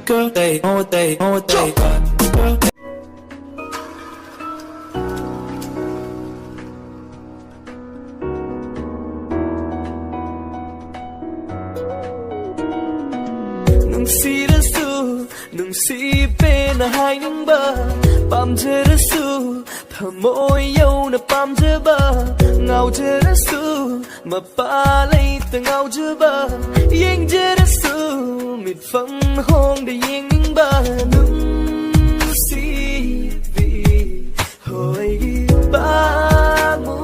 girl day all day all day girl 눈시라수 눈시배나 하이는바 밤제라수 파모여나 밤제바 ngau제라수 마빨레이따 ngau제바 잉제라수 밑방홍대 잉잉바 눈시비 호이기 바무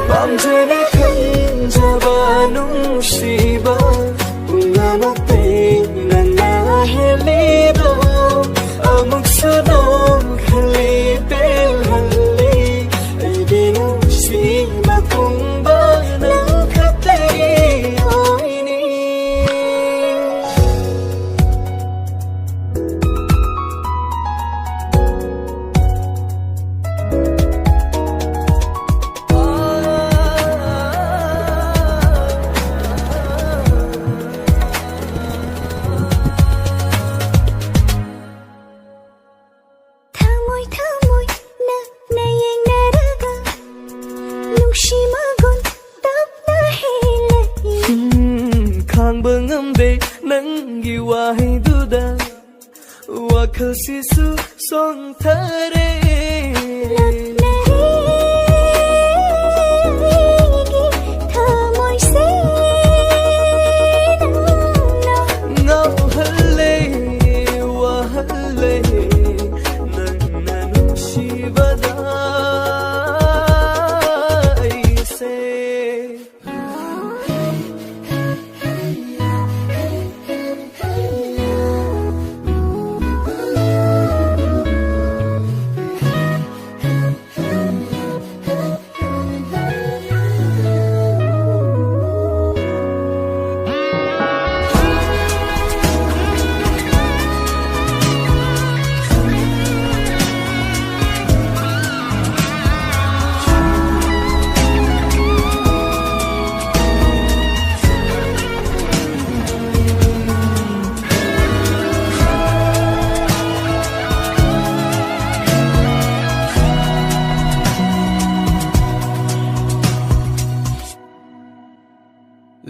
밤새나 간잡아 눈시바 웅아먹대 난 나헬리도 어묵서도 할리벨 할리 이게 눈시바 공부는 그때 오이니 강방음대 난기 와이두다 와클시수 송타레 ngauhal레 와할레 난 나는 시바다 이세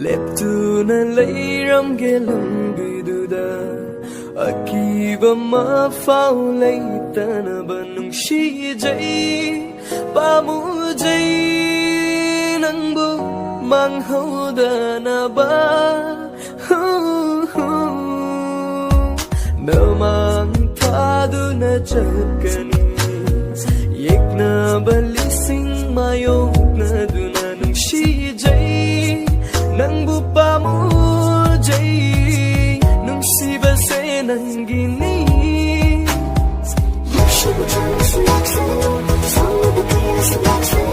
leptuna leiram gelam biduda akiba ma phao leitana banung shi jai pamu jai nangbu mang hauda na ba na mang thadu na chakani yekna balising mayong na duna nung shi jai nangbu pamujay nung siba say nanggini She would turn us like so, so would the chaos like so.